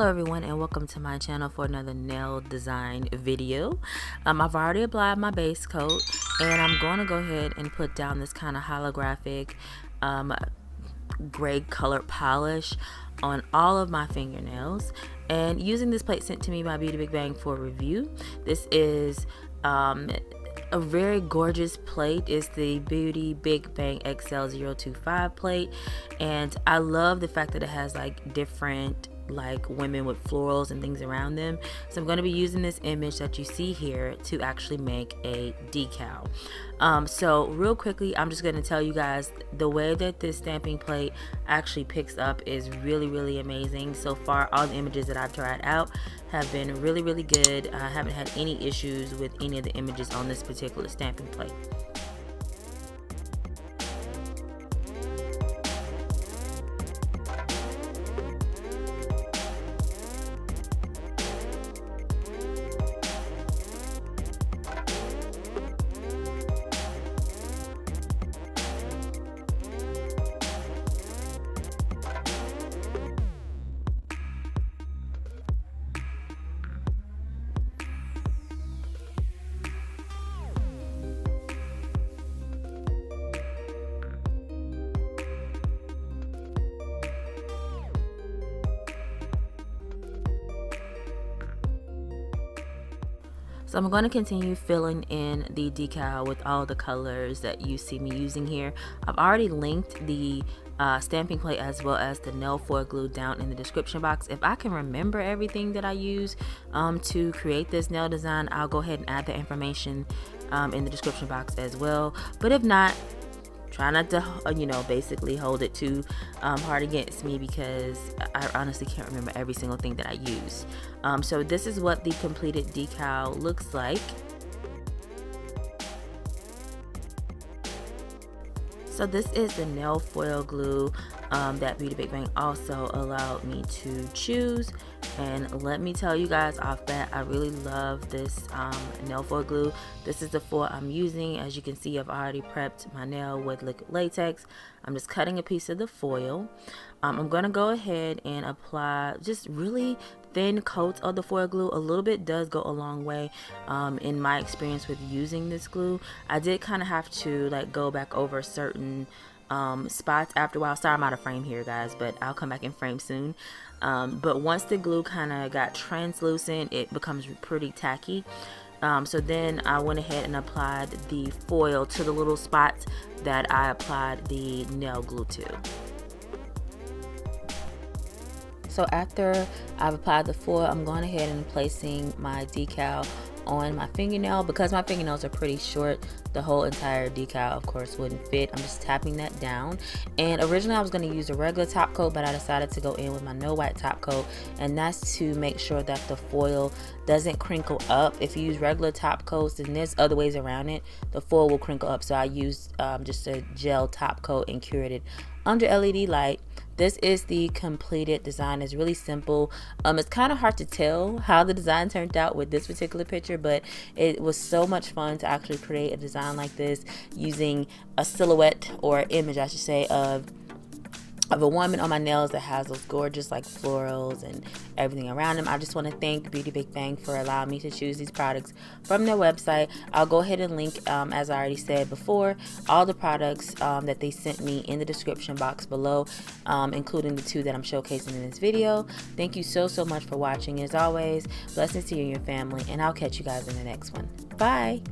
Hello everyone, and welcome to my channel for another nail design video. I've already applied my base coat, and I'm going to go ahead and put down this kind of holographic gray colored polish on all of my fingernails, and using this plate sent to me by Beauty Big Bang for review. This is a very gorgeous plate. It's the Beauty Big Bang XL025 plate, and I love the fact that it has like different women with florals and things around them. So I'm going to be using this image that you see here to actually make a decal. So real quickly, I'm just going to tell you guys the way that this stamping plate actually picks up is really amazing. So far, all the images that I've tried out have been really good. I haven't had any issues with any of the images on this particular stamping plate. So I'm going to continue filling in the decal with all the colors that you see me using here. I've already linked the stamping plate as well as the nail foil glue down in the description box. If I can remember everything that I use to create this nail design, I'll go ahead and add the information in the description box as well. But if not, try not to, basically hold it too hard against me, because I honestly can't remember every single thing that I use. So this is what the completed decal looks like. So this is the nail foil glue that Beauty Big Bang also allowed me to choose. And let me tell you guys off bat, I really love this nail foil glue. This is the foil I'm using. As you can see, I've already prepped my nail with liquid latex. I'm just cutting a piece of the foil. I'm going to go ahead and apply just really thin coats of the foil glue. A little bit does go a long way in my experience with using this glue. I did kind of have to go back over certain spots after a while. Sorry, I'm out of frame here, guys, but I'll come back in frame soon. But once the glue kind of got translucent, it becomes pretty tacky. So then I went ahead and applied the foil to the little spots that I applied the nail glue to. So after I've applied the foil, I'm going ahead and placing my decal on my fingernail. Because my fingernails are pretty short, the whole entire decal of course wouldn't fit. I'm just tapping that down. And originally I was going to use a regular top coat, but I decided to go in with my no white top coat, and that's to make sure that the foil doesn't crinkle up. If you use regular top coats, then there's other ways around it, the foil will crinkle up. So I used just a gel top coat and cured it under LED light. This is the completed design. It's really simple. It's kind of hard to tell how the design turned out with this particular picture, but it was so much fun to actually create a design like this using a silhouette, or image I should say, of a woman on my nails that has those gorgeous florals and everything around them. I just want to thank Beauty Big Bang for allowing me to choose these products from their website. I'll go ahead and link, as I already said before, all the products that they sent me in the description box below, including the two that I'm showcasing in this video. Thank you so much for watching. As always, blessings to you and your family, and I'll catch you guys in the next one. Bye.